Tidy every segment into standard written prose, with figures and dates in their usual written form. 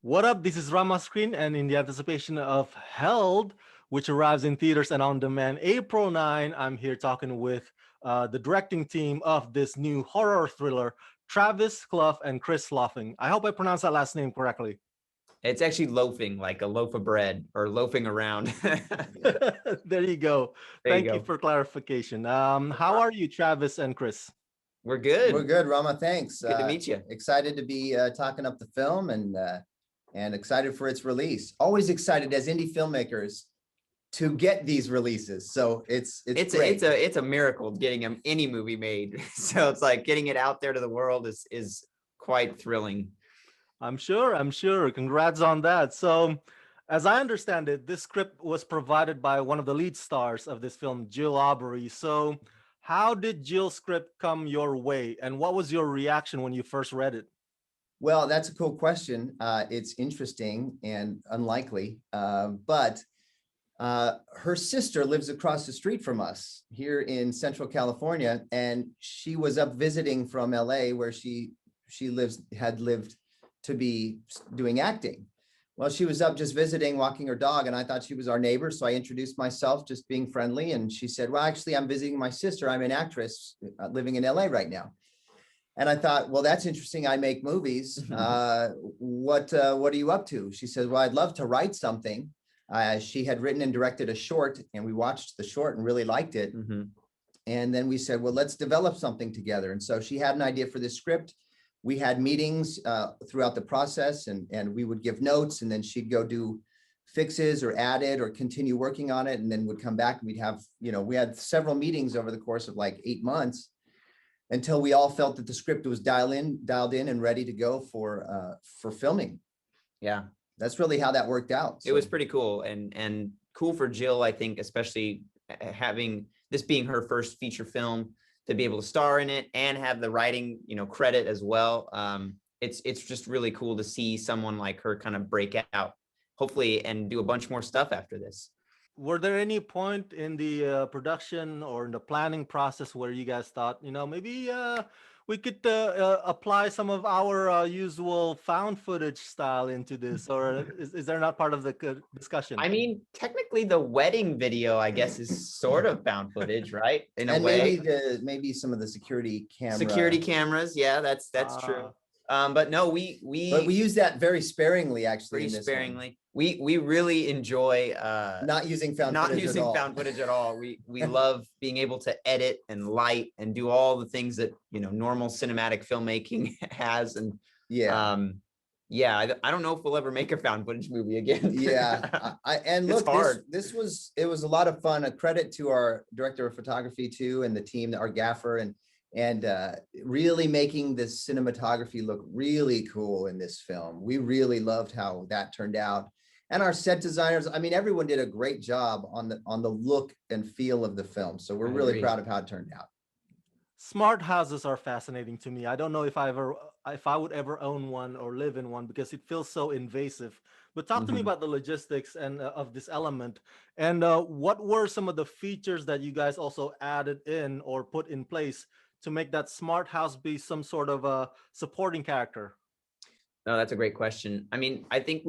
What up? This is Rama Screen, and in the anticipation of Held, which arrives in theaters and on demand April 9, I'm here talking with the directing team of this new horror thriller, Travis, Cluff, and Chris Lofing. I hope I pronounced that last name correctly. It's actually loafing, like a loaf of bread or loafing around. There you go. There you Thank you go. for clarification. How are you, Travis and Chris? We're We're good. good, Rama. Thanks. Good to meet you. Excited to be talking up the film and excited for its release. Always excited as indie filmmakers to get these releases. So it's great. It's a miracle getting any movie made. So it's like getting it out there to the world is quite thrilling. I'm sure. I'm sure. Congrats on that. So, as I understand it, this script was provided by one of the lead stars of this film, Jill Aubrey. So, how did Jill's script come your way, and what was your reaction when you first read it? Well, that's a cool question. It's interesting and unlikely, but her sister lives across the street from us here in Central California, and she was up visiting from LA, where she had lived to be doing acting. Well, she was up just visiting, walking her dog, and I thought she was our neighbor, so I introduced myself, just being friendly. And she said, "Well, actually, I'm visiting my sister. I'm an actress living in LA right now." And I thought, well, that's interesting. I make movies. What are you up to? She said, "Well, I'd love to write something." She had written and directed a short, and we watched the short and really liked it. Mm-hmm. And then we said, well, let's develop something together. And so she had an idea for this script. We had meetings throughout the process, and we would give notes, and then she'd go do fixes or add it or continue working on it, and then would come back, and we'd have, we had several meetings over the course of like 8 months until we all felt that the script was dialed in and ready to go for filming. Yeah. That's really how that worked out. It was pretty cool and cool for Jill, I think, especially having this being her first feature film, to be able to star in it and have the writing, credit as well. It's just really cool to see someone like her kind of break out, hopefully, and do a bunch more stuff after this. Were there any point in the production or in the planning process where you guys thought, maybe we could apply some of our usual found footage style into this, or is there not part of the discussion? I mean, technically, the wedding video, I guess, is sort of found footage, right? In a and way, maybe some of the security cameras. Yeah, that's true. But no, we use that very sparingly, actually. Pretty sparingly. We really enjoy not using found footage at all. We love being able to edit and light and do all the things that normal cinematic filmmaking has. And I don't know if we'll ever make a found footage movie again. It was a lot of fun. A credit to our director of photography too, and the team, our gaffer, and really making the cinematography look really cool in this film. We really loved how that turned out. And our set designers, I mean, everyone did a great job on the look and feel of the film. So we're really proud of how it turned out. Smart houses are fascinating to me. I don't know if I would ever own one or live in one, because it feels so invasive. But talk to me about the logistics and of this element. And what were some of the features that you guys also added in or put in place to make that smart house be some sort of a supporting character? No, that's a great question. I mean, I think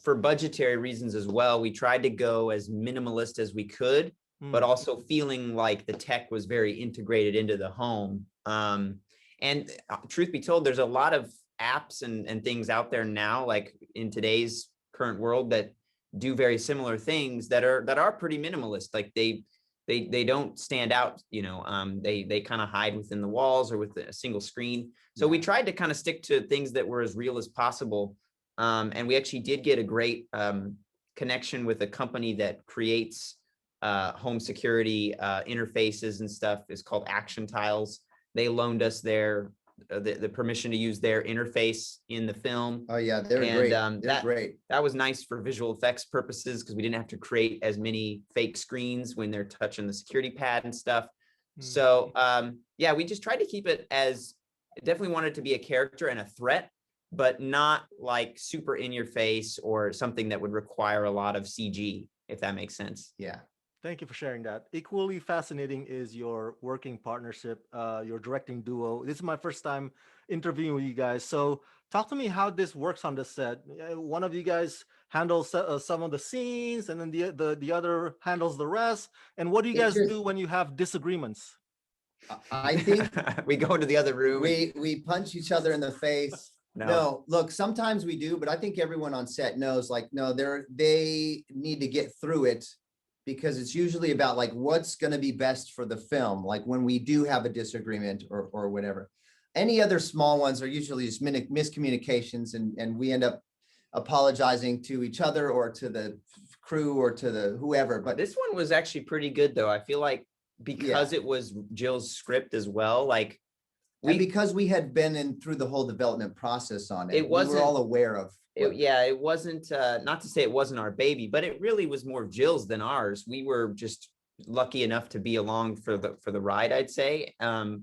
for budgetary reasons as well, we tried to go as minimalist as we could, but also feeling like the tech was very integrated into the home. And truth be told, there's a lot of apps and things out there now, like in today's current world, that do very similar things that are pretty minimalist. Like they don't stand out, they kind of hide within the walls or with a single screen. So we tried to kind of stick to things that were as real as possible. And we actually did get a great connection with a company that creates home security interfaces and stuff. It's called Action Tiles. They loaned us the permission to use their interface in the film. Oh yeah, they're great. They're great. That was nice for visual effects purposes, because we didn't have to create as many fake screens when they're touching the security pad and stuff. So we just tried to keep it as, definitely wanted to be a character and a threat, but not like super in your face or something that would require a lot of CG, if that makes sense. Yeah. Thank you for sharing that. Equally fascinating is your working partnership, your directing duo. This is my first time interviewing with you guys. So Talk to me how this works on the set. One of you guys handles some of the scenes, and then the other handles the rest. And what do you It guys just, do when you have disagreements? I think We go into the other room. we punch each other in the face. No. No, look, sometimes we do, but I think everyone on set knows, like, no, they need to get through it, because it's usually about like what's going to be best for the film. Like when we do have a disagreement or whatever. Any other small ones are usually just miscommunications, and we end up apologizing to each other or to the crew or to the whoever. But This one was actually pretty good, though. I feel like because Yeah. it was Jill's script as well, like and because we had been in through the whole development process on it, It we wasn't- were all aware of. it wasn't, not to say it wasn't our baby, but it really was more Jill's than ours. We were just lucky enough to be along for the ride, I'd say.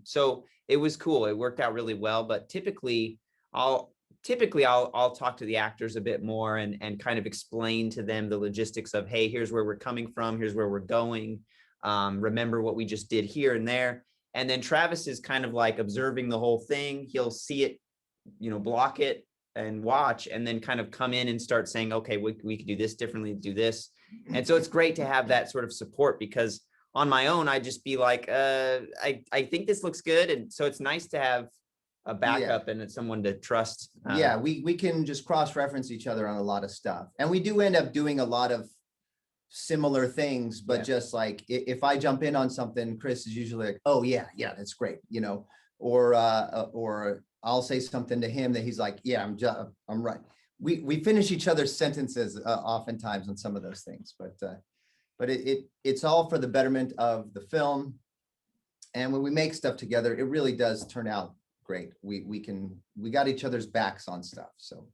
So it was cool. It worked out really well. But typically I'll talk to the actors a bit more and kind of explain to them the logistics of, hey, here's where we're coming from, here's where we're going. Remember what we just did here and there. And then Travis is kind of like observing the whole thing. He'll see it, block it and watch, and then kind of come in and start saying, okay, we could do this differently, do this. And so it's great to have that sort of support, because on my own, I'd just be like, I think this looks good. And so it's nice to have a backup and someone to trust. Yeah, we can just cross-reference each other on a lot of stuff. And we do end up doing a lot of similar things, but just like if I jump in on something, Chris is usually like, oh yeah, that's great, or I'll say something to him that he's like, yeah, I'm right. We finish each other's sentences oftentimes on some of those things, but it's all for the betterment of the film. And when we make stuff together, it really does turn out great. We got each other's backs on stuff. So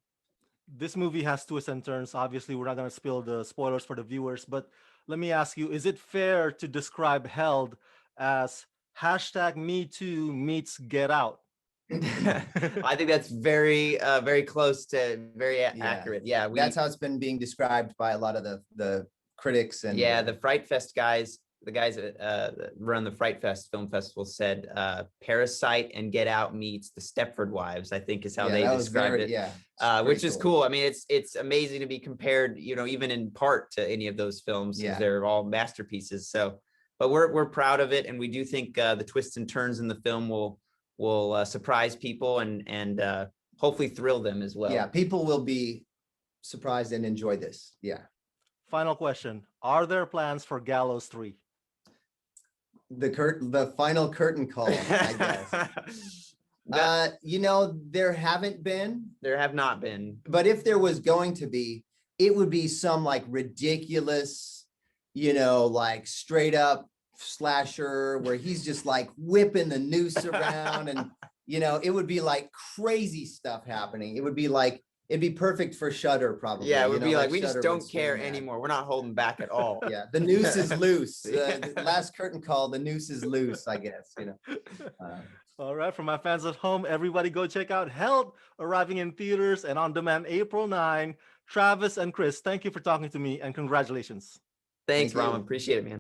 This movie has twists and turns. Obviously, we're not going to spill the spoilers for the viewers, but let me ask you, is it fair to describe Held as #MeToo meets Get Out? I think that's very, very close to very accurate. Yeah, that's how it's been being described by a lot of the critics. And the Fright Fest guys, the guys that run the Fright Fest Film Festival said Parasite and Get Out meets the Stepford Wives, I think is how they described it. Yeah, which is cool. I mean, it's amazing to be compared, even in part to any of those films, because they're all masterpieces. So, but we're proud of it, and we do think the twists and turns in the film will surprise people and hopefully thrill them as well. Yeah, people will be surprised and enjoy this. Yeah. Final question: are there plans for Gallows 3? The final curtain call, I guess. There haven't been. There have not been. But if there was going to be, it would be some like ridiculous, like straight up slasher where he's just like whipping the noose around, and it would be like crazy stuff happening. It would be like, it'd be perfect for Shudder, probably. Yeah, it would be like we Shudder just don't care anymore. We're not holding back at all. Yeah, the noose is loose. The last curtain call, the noose is loose, I guess. All right, for my fans at home, everybody go check out Held, arriving in theaters and on demand April 9. Travis and Chris, thank you for talking to me, and congratulations. Thanks, Thank you. Rama. Appreciate it, man.